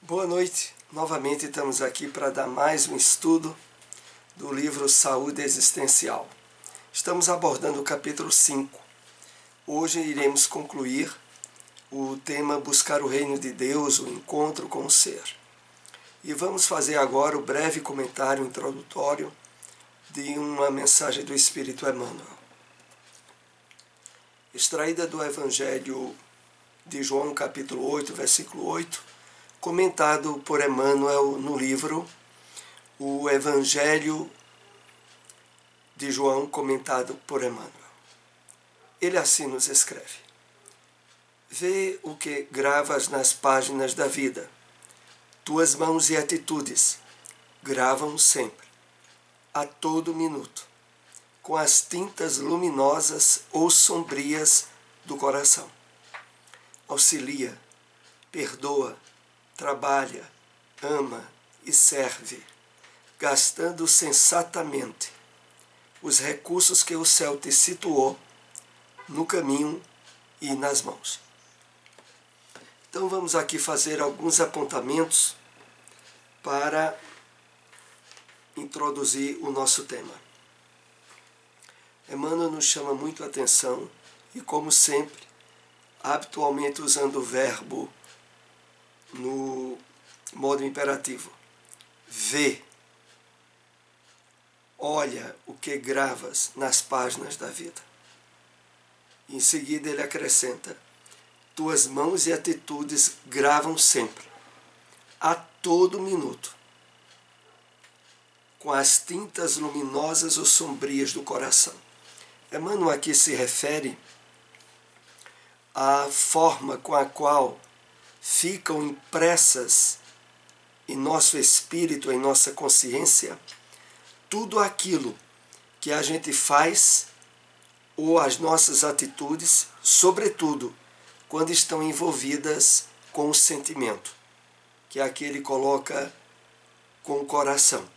Boa noite, novamente estamos aqui para dar mais um estudo do livro Saúde Existencial. Estamos abordando o capítulo 5. Hoje iremos concluir o tema Buscar o Reino de Deus, o encontro com o ser. E vamos fazer agora o breve comentário introdutório de uma mensagem do Espírito Emmanuel. Extraída do Evangelho de João, capítulo 8, versículo 8, comentado por Emmanuel no livro O Evangelho de João, comentado por Emmanuel. Ele assim nos escreve: Vê o que gravas nas páginas da vida. Tuas mãos e atitudes gravam sempre, a todo minuto, com as tintas luminosas ou sombrias do coração. Auxilia, perdoa, trabalha, ama e serve, gastando sensatamente os recursos que o céu te situou no caminho e nas mãos. Então vamos aqui fazer alguns apontamentos para introduzir o nosso tema. Emmanuel nos chama muito a atenção e, como sempre, habitualmente usando o verbo no modo imperativo. Vê, olha o que gravas nas páginas da vida. Em seguida ele acrescenta: tuas mãos e atitudes gravam sempre, a todo minuto, com as tintas luminosas ou sombrias do coração. Emmanuel aqui se refere à forma com a qual ficam impressas em nosso espírito, em nossa consciência, tudo aquilo que a gente faz ou as nossas atitudes, sobretudo quando estão envolvidas com o sentimento, que aqui ele coloca com o coração.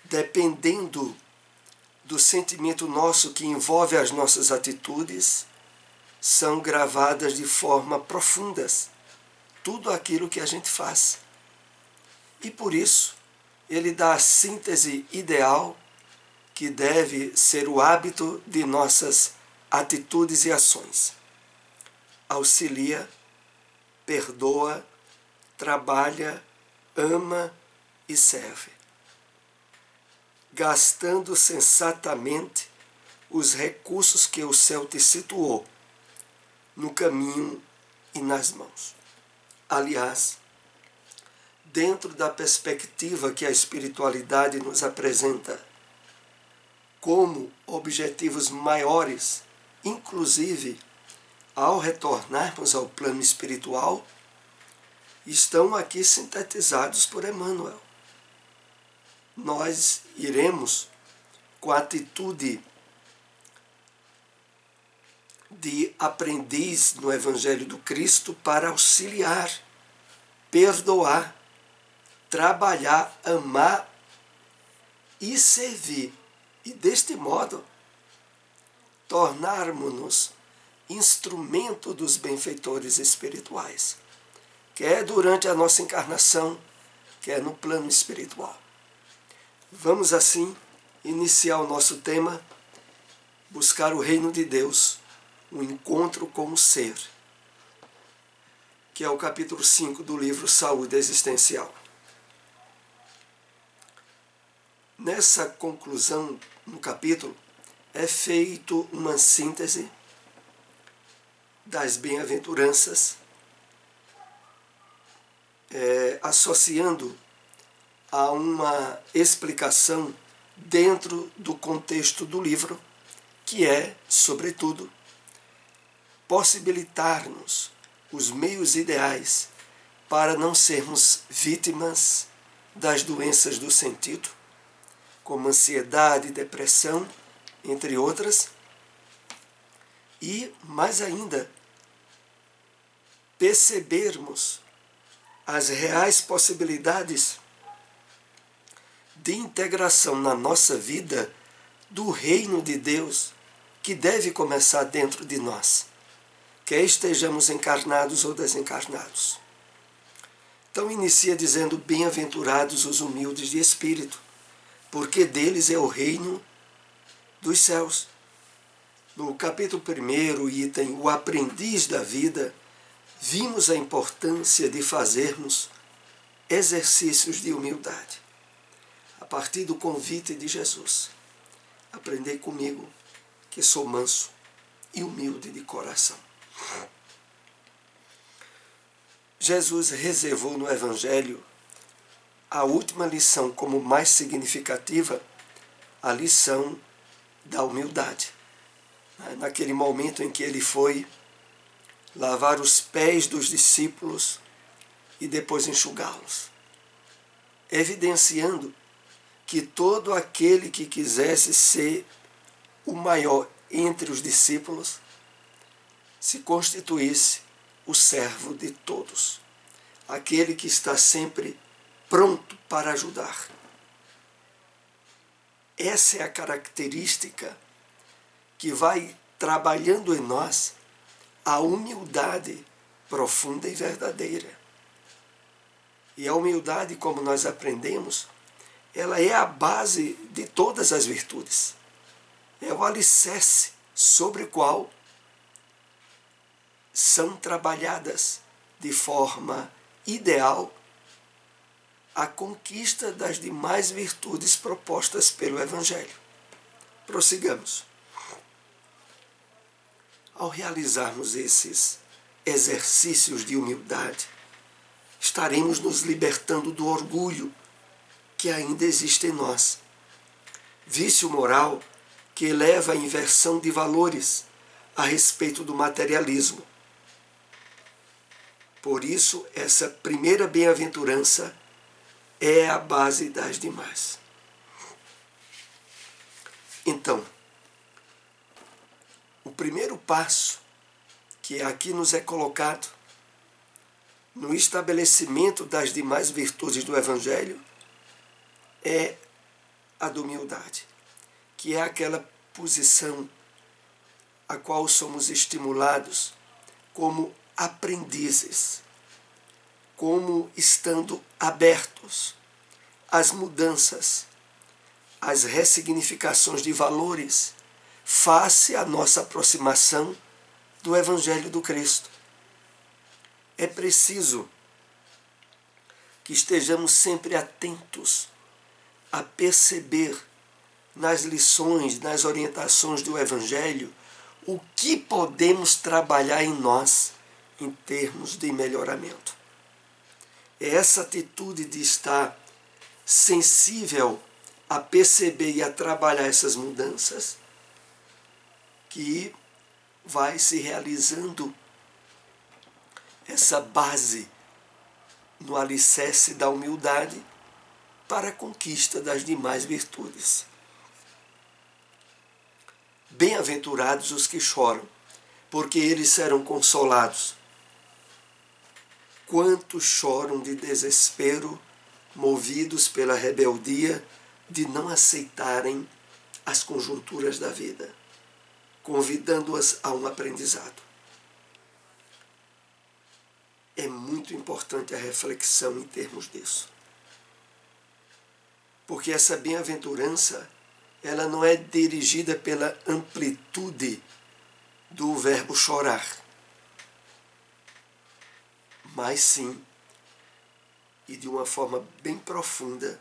Dependendo do sentimento nosso que envolve as nossas atitudes, são gravadas de forma profundas tudo aquilo que a gente faz. E por isso, ele dá a síntese ideal que deve ser o hábito de nossas atitudes e ações. Auxilia, perdoa, trabalha, ama e serve, gastando sensatamente os recursos que o céu te situou no caminho e nas mãos. Aliás, dentro da perspectiva que a espiritualidade nos apresenta como objetivos maiores, inclusive ao retornarmos ao plano espiritual, estão aqui sintetizados por Emmanuel. Nós iremos, com a atitude de aprendiz no Evangelho do Cristo, para auxiliar, perdoar, trabalhar, amar e servir. E deste modo, tornarmos-nos instrumento dos benfeitores espirituais, quer durante a nossa encarnação, quer no plano espiritual. Vamos assim iniciar o nosso tema, buscar o reino de Deus, o encontro com o ser, que é o capítulo 5 do livro Saúde Existencial. Nessa conclusão, no capítulo, é feito uma síntese das bem-aventuranças, associando a uma explicação dentro do contexto do livro, que é, sobretudo, possibilitar-nos os meios ideais para não sermos vítimas das doenças do sentido, como ansiedade, depressão, entre outras, e, mais ainda, percebermos as reais possibilidades de integração na nossa vida do reino de Deus, que deve começar dentro de nós, quer estejamos encarnados ou desencarnados. Então inicia dizendo: bem-aventurados os humildes de espírito, porque deles é o reino dos céus. No capítulo 1, item O Aprendiz da Vida, vimos a importância de fazermos exercícios de humildade. A partir do convite de Jesus: aprendei comigo, que sou manso e humilde de coração. Jesus reservou no Evangelho a última lição como mais significativa, a lição da humildade. Naquele momento em que ele foi lavar os pés dos discípulos e depois enxugá-los, evidenciando que todo aquele que quisesse ser o maior entre os discípulos se constituísse o servo de todos, aquele que está sempre pronto para ajudar. Essa é a característica que vai trabalhando em nós a humildade profunda e verdadeira. E a humildade, como nós aprendemos, ela é a base de todas as virtudes. É o alicerce sobre o qual são trabalhadas de forma ideal a conquista das demais virtudes propostas pelo Evangelho. Prossigamos. Ao realizarmos esses exercícios de humildade, estaremos nos libertando do orgulho que ainda existe em nós. Vício moral que leva à inversão de valores a respeito do materialismo. Por isso, essa primeira bem-aventurança é a base das demais. Então, o primeiro passo que aqui nos é colocado no estabelecimento das demais virtudes do Evangelho é a da humildade, que é aquela posição a qual somos estimulados como aprendizes, como estando abertos às mudanças, às ressignificações de valores face à nossa aproximação do Evangelho do Cristo. É preciso que estejamos sempre atentos a perceber nas lições, nas orientações do Evangelho, o que podemos trabalhar em nós em termos de melhoramento. É essa atitude de estar sensível a perceber e a trabalhar essas mudanças que vai se realizando essa base no alicerce da humildade para a conquista das demais virtudes. Bem-aventurados os que choram, porque eles serão consolados. Quantos choram de desespero, movidos pela rebeldia de não aceitarem as conjunturas da vida, convidando-as a um aprendizado. É muito importante a reflexão em termos disso. Porque essa bem-aventurança, ela não é dirigida pela amplitude do verbo chorar, mas sim, e de uma forma bem profunda,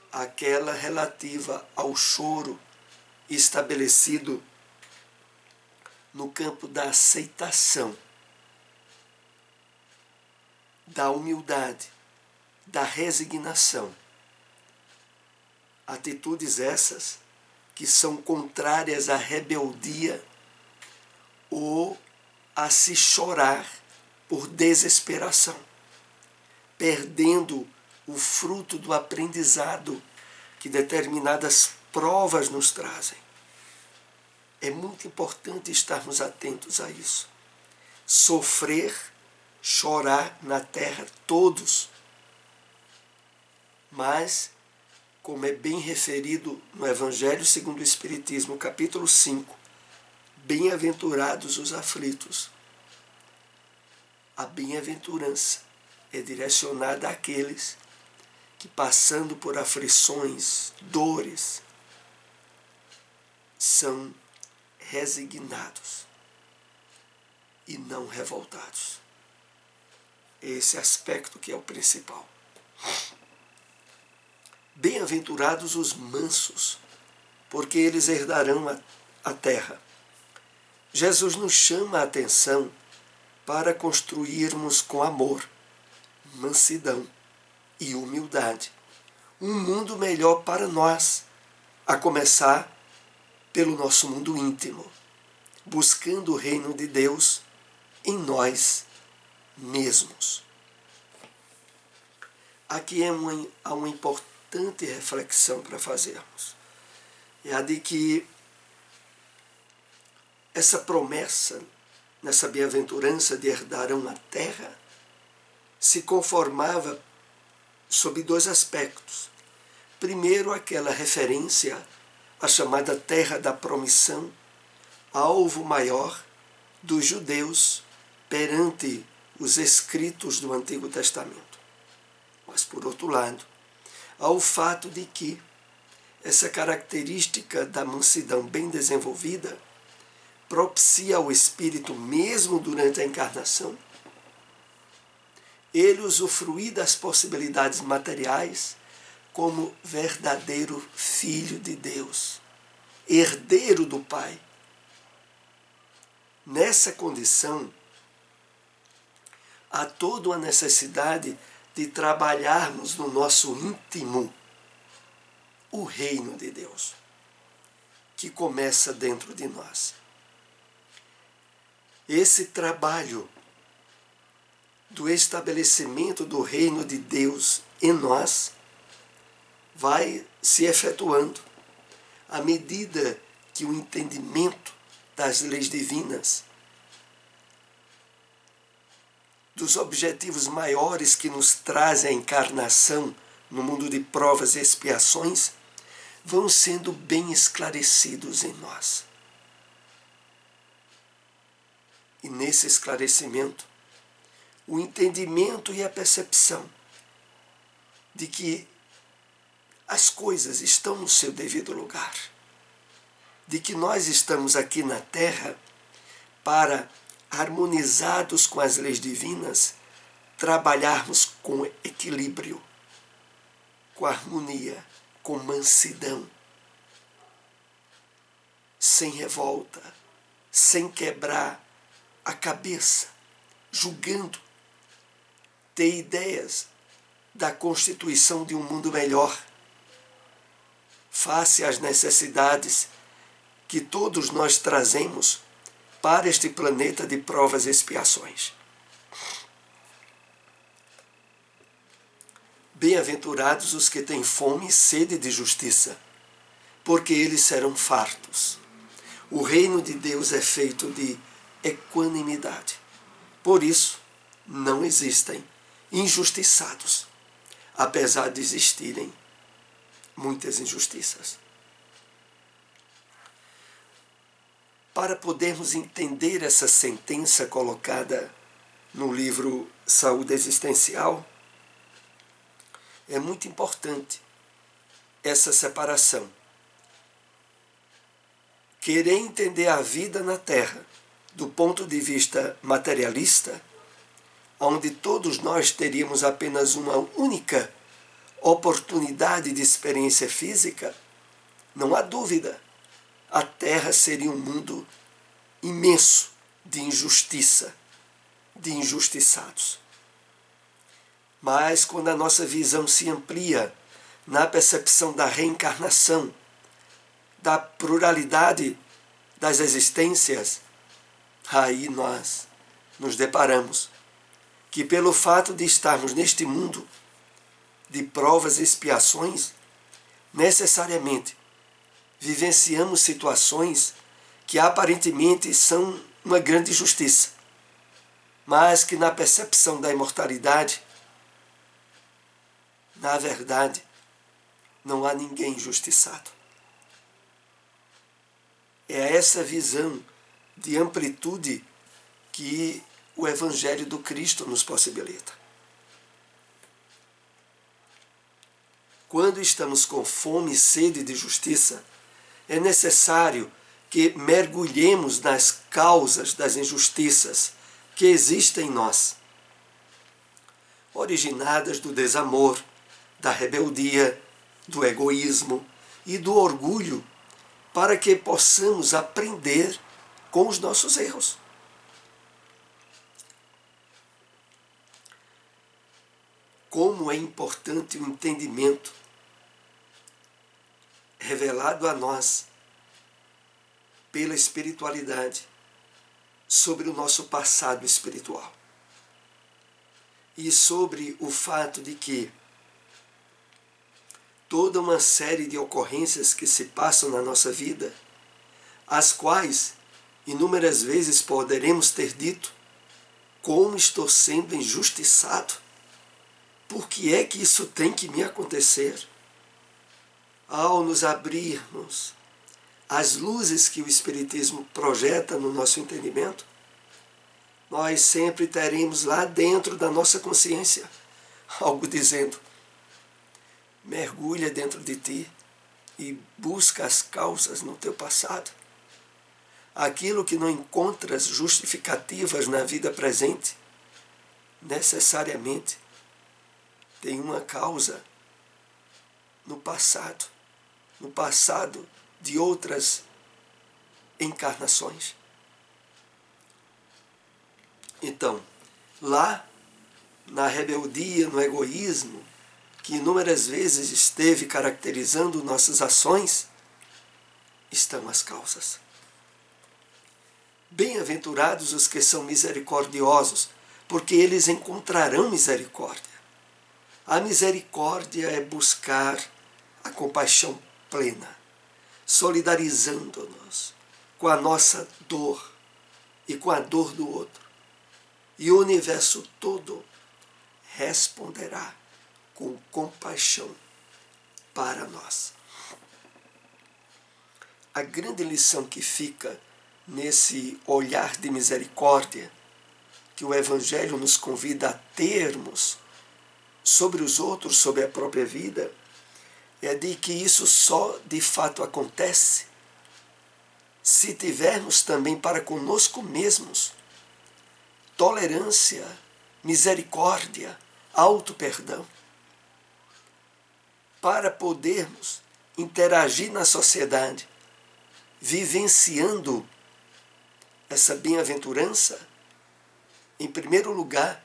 aquela relativa ao choro estabelecido no campo da aceitação, da humildade, da resignação. Atitudes essas que são contrárias à rebeldia ou a se chorar por desesperação, perdendo o fruto do aprendizado que determinadas provas nos trazem. É muito importante estarmos atentos a isso. Sofrer, chorar na terra, todos. Mas, como é bem referido no Evangelho segundo o Espiritismo, capítulo 5, bem-aventurados os aflitos. A bem-aventurança é direcionada àqueles que, passando por aflições, dores, são resignados e não revoltados. Esse aspecto que é o principal. Bem-aventurados os mansos, porque eles herdarão a terra. Jesus nos chama a atenção para construirmos com amor, mansidão e humildade um mundo melhor para nós, a começar pelo nosso mundo íntimo, buscando o reino de Deus em nós mesmos. Aqui há uma importante reflexão para fazermos. É a de que essa promessa, nessa bem-aventurança de herdarão a terra, se conformava sob dois aspectos. Primeiro, aquela referência à chamada terra da promissão, alvo maior dos judeus perante os escritos do Antigo Testamento. Mas, por outro lado, há o fato de que essa característica da mansidão bem desenvolvida propicia ao Espírito, mesmo durante a encarnação, ele usufruir das possibilidades materiais como verdadeiro Filho de Deus, herdeiro do Pai. Nessa condição, há toda uma necessidade de trabalharmos no nosso íntimo o reino de Deus, que começa dentro de nós. Esse trabalho do estabelecimento do reino de Deus em nós vai se efetuando à medida que o entendimento das leis divinas, dos objetivos maiores que nos trazem a encarnação no mundo de provas e expiações, vão sendo bem esclarecidos em nós. E nesse esclarecimento, o entendimento e a percepção de que as coisas estão no seu devido lugar, de que nós estamos aqui na Terra para, harmonizados com as leis divinas, trabalharmos com equilíbrio, com harmonia, com mansidão, sem revolta, sem quebrar a cabeça, julgando, ter ideias da constituição de um mundo melhor, face às necessidades que todos nós trazemos para este planeta de provas e expiações. Bem-aventurados os que têm fome e sede de justiça, porque eles serão fartos. O reino de Deus é feito de equanimidade. Por isso, não existem injustiçados, apesar de existirem muitas injustiças. Para podermos entender essa sentença colocada no livro Saúde Existencial, é muito importante essa separação. Querer entender a vida na Terra do ponto de vista materialista, onde todos nós teríamos apenas uma única oportunidade de experiência física, não há dúvida, a Terra seria um mundo imenso de injustiça, de injustiçados. Mas quando a nossa visão se amplia na percepção da reencarnação, da pluralidade das existências, aí nós nos deparamos que pelo fato de estarmos neste mundo de provas e expiações, necessariamente vivenciamos situações que aparentemente são uma grande injustiça, mas que na percepção da imortalidade, na verdade, não há ninguém injustiçado. É essa visão de amplitude que o Evangelho do Cristo nos possibilita. Quando estamos com fome e sede de justiça, é necessário que mergulhemos nas causas das injustiças que existem em nós, originadas do desamor, da rebeldia, do egoísmo e do orgulho, para que possamos aprender com os nossos erros. Como é importante o entendimento revelado a nós pela espiritualidade sobre o nosso passado espiritual e sobre o fato de que toda uma série de ocorrências que se passam na nossa vida, as quais inúmeras vezes poderemos ter dito: como estou sendo injustiçado, por que é que isso tem que me acontecer? Ao nos abrirmos às luzes que o Espiritismo projeta no nosso entendimento, nós sempre teremos lá dentro da nossa consciência algo dizendo: mergulha dentro de ti e busca as causas no teu passado. Aquilo que não encontras justificativas na vida presente, necessariamente tem uma causa no passado de outras encarnações. Então, lá na rebeldia, no egoísmo, que inúmeras vezes esteve caracterizando nossas ações, estão as causas. Bem-aventurados os que são misericordiosos, porque eles encontrarão misericórdia. A misericórdia é buscar a compaixão plena, solidarizando-nos com a nossa dor e com a dor do outro. E o universo todo responderá com compaixão para nós. A grande lição que fica nesse olhar de misericórdia que o Evangelho nos convida a termos sobre os outros, sobre a própria vida, é de que isso só de fato acontece se tivermos também para conosco mesmos tolerância, misericórdia, auto-perdão, para podermos interagir na sociedade, vivenciando essa bem-aventurança. Em primeiro lugar,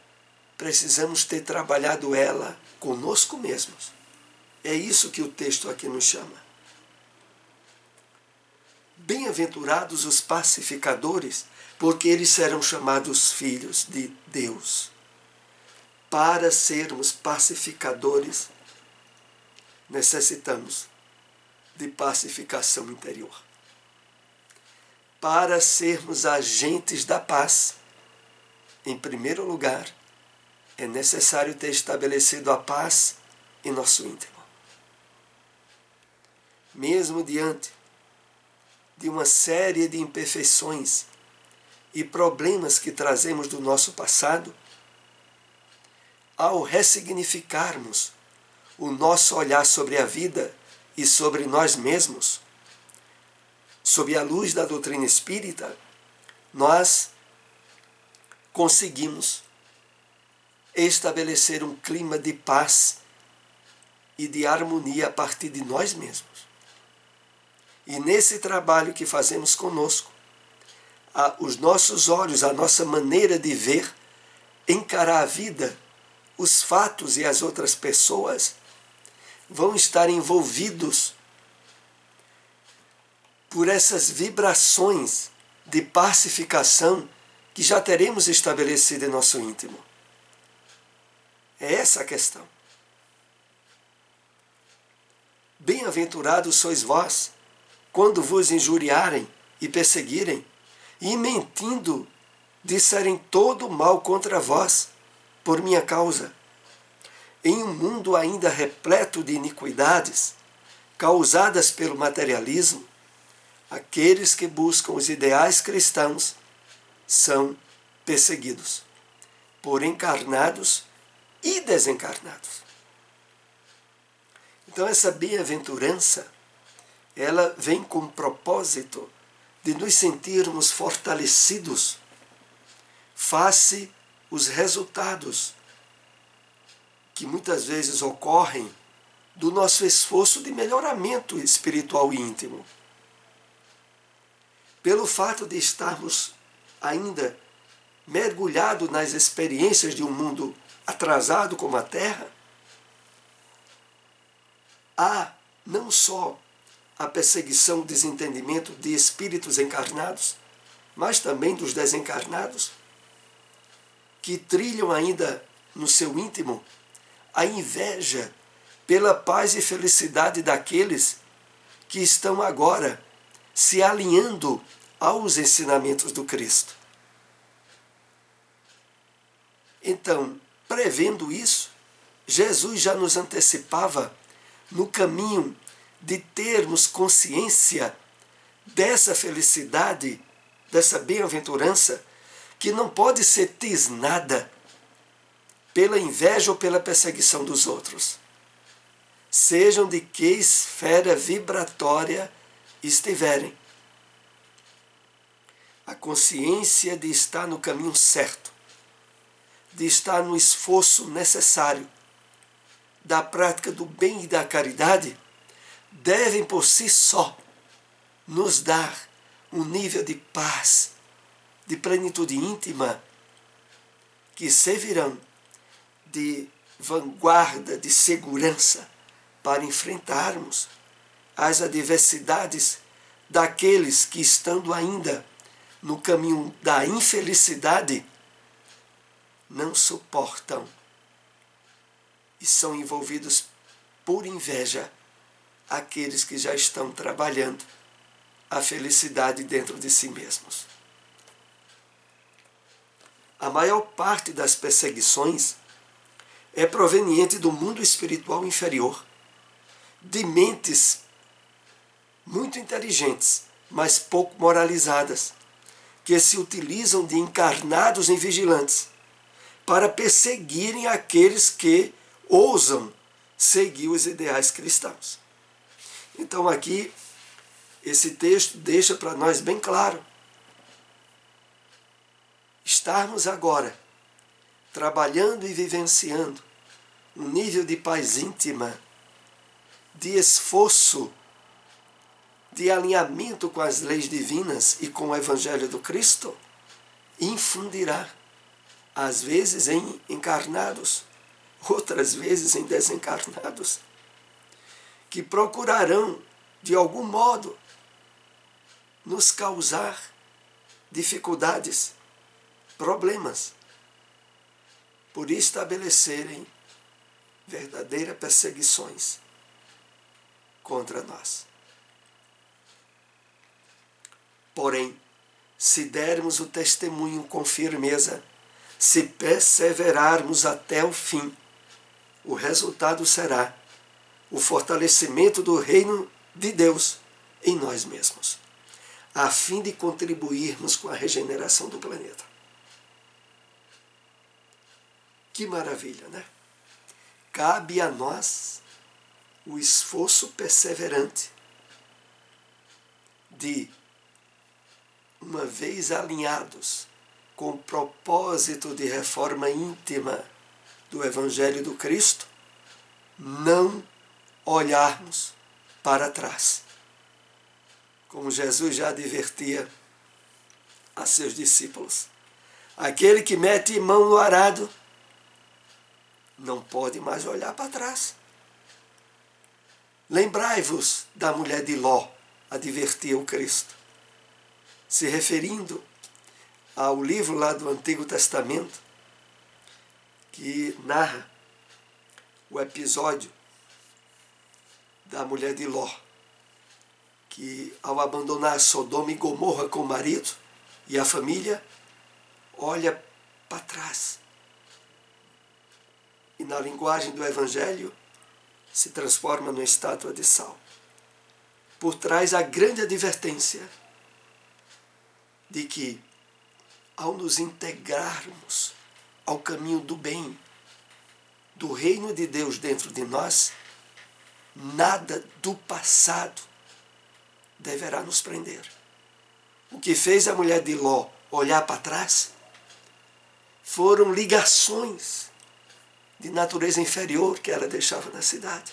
precisamos ter trabalhado ela conosco mesmos. É isso que o texto aqui nos chama. Bem-aventurados os pacificadores, porque eles serão chamados filhos de Deus. Para sermos pacificadores, necessitamos de pacificação interior. Para sermos agentes da paz, em primeiro lugar, é necessário ter estabelecido a paz em nosso íntimo. Mesmo diante de uma série de imperfeições e problemas que trazemos do nosso passado, ao ressignificarmos o nosso olhar sobre a vida e sobre nós mesmos, sob a luz da doutrina espírita, nós conseguimos estabelecer um clima de paz e de harmonia a partir de nós mesmos. E nesse trabalho que fazemos conosco, os nossos olhos, a nossa maneira de ver, encarar a vida, os fatos e as outras pessoas, vão estar envolvidos por essas vibrações de pacificação que já teremos estabelecido em nosso íntimo. É essa a questão. Bem-aventurados sois vós, quando vos injuriarem e perseguirem, e mentindo disserem todo o mal contra vós, por minha causa. Em um mundo ainda repleto de iniquidades, causadas pelo materialismo, aqueles que buscam os ideais cristãos são perseguidos por encarnados e desencarnados. Então essa bem-aventurança, ela vem com o propósito de nos sentirmos fortalecidos face os resultados que muitas vezes ocorrem do nosso esforço de melhoramento espiritual e íntimo. Pelo fato de estarmos ainda mergulhados nas experiências de um mundo atrasado como a Terra, há não só a perseguição, o desentendimento de espíritos encarnados, mas também dos desencarnados, que trilham ainda no seu íntimo a inveja pela paz e felicidade daqueles que estão agora se alinhando aos ensinamentos do Cristo. Então, prevendo isso, Jesus já nos antecipava no caminho de termos consciência dessa felicidade, dessa bem-aventurança, que não pode ser tisnada pela inveja ou pela perseguição dos outros, sejam de que esfera vibratória estiverem. A consciência de estar no caminho certo, de estar no esforço necessário da prática do bem e da caridade, devem por si só nos dar um nível de paz, de plenitude íntima, que servirão de vanguarda, de segurança para enfrentarmos as adversidades daqueles que, estando ainda no caminho da infelicidade, não suportam e são envolvidos por inveja aqueles que já estão trabalhando a felicidade dentro de si mesmos. A maior parte das perseguições é proveniente do mundo espiritual inferior, de mentes muito inteligentes, mas pouco moralizadas, que se utilizam de encarnados em vigilantes para perseguirem aqueles que ousam seguir os ideais cristãos. Então aqui, esse texto deixa para nós bem claro: estarmos agora trabalhando e vivenciando um nível de paz íntima, de esforço, de alinhamento com as leis divinas e com o Evangelho do Cristo, infundirá, às vezes em encarnados, outras vezes em desencarnados, que procurarão, de algum modo, nos causar dificuldades, problemas, por estabelecerem verdadeiras perseguições contra nós. Porém, se dermos o testemunho com firmeza, se perseverarmos até o fim, o resultado será o fortalecimento do reino de Deus em nós mesmos, a fim de contribuirmos com a regeneração do planeta. Que maravilha, né? Cabe a nós o esforço perseverante de, uma vez alinhados com o propósito de reforma íntima do Evangelho do Cristo, não olharmos para trás. Como Jesus já advertia a seus discípulos: aquele que mete mão no arado não pode mais olhar para trás. Lembrai-vos da mulher de Ló, advertia o Cristo, se referindo ao livro lá do Antigo Testamento, que narra o episódio da mulher de Ló, que ao abandonar Sodoma e Gomorra com o marido e a família, olha para trás. E na linguagem do Evangelho, se transforma numa estátua de sal. Por trás a grande advertência de que, ao nos integrarmos ao caminho do bem, do reino de Deus dentro de nós, nada do passado deverá nos prender. O que fez a mulher de Ló olhar para trás foram ligações de natureza inferior que ela deixava na cidade,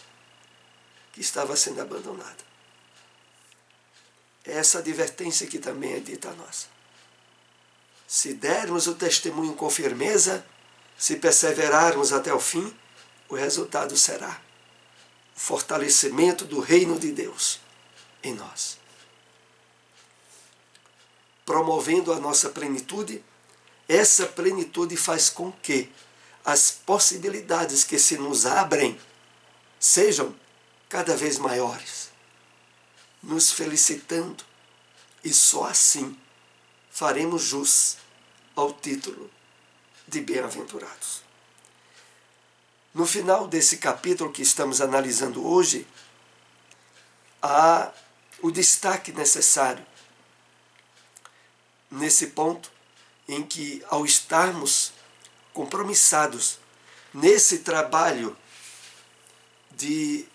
que estava sendo abandonada. Essa advertência que também é dita a nós. Se dermos o testemunho com firmeza, se perseverarmos até o fim, o resultado será o fortalecimento do reino de Deus em nós. Promovendo a nossa plenitude, essa plenitude faz com que as possibilidades que se nos abrem sejam cada vez maiores, nos felicitando, e só assim faremos jus ao título de bem-aventurados. No final desse capítulo que estamos analisando hoje, há o destaque necessário nesse ponto em que, ao estarmos compromissados nesse trabalho de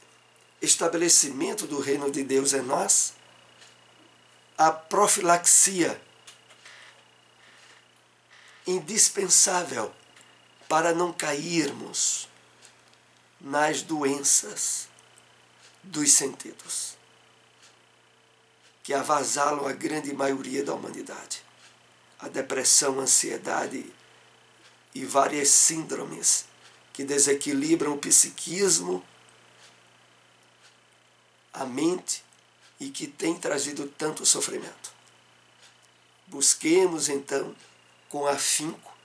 estabelecimento do reino de Deus em nós, a profilaxia indispensável para não cairmos nas doenças dos sentidos que avasalam a grande maioria da humanidade. A depressão, a ansiedade e várias síndromes que desequilibram o psiquismo, a mente, e que têm trazido tanto sofrimento. Busquemos, então, com afinco,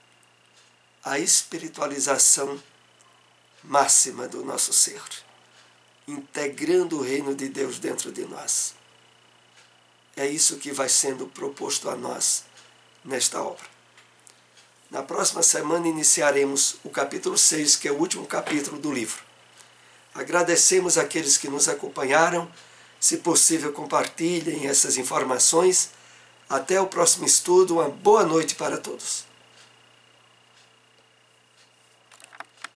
a espiritualização máxima do nosso ser, integrando o reino de Deus dentro de nós. É isso que vai sendo proposto a nós nesta obra. Na próxima semana iniciaremos o capítulo 6, que é o último capítulo do livro. Agradecemos àqueles que nos acompanharam. Se possível, compartilhem essas informações. Até o próximo estudo. Uma boa noite para todos.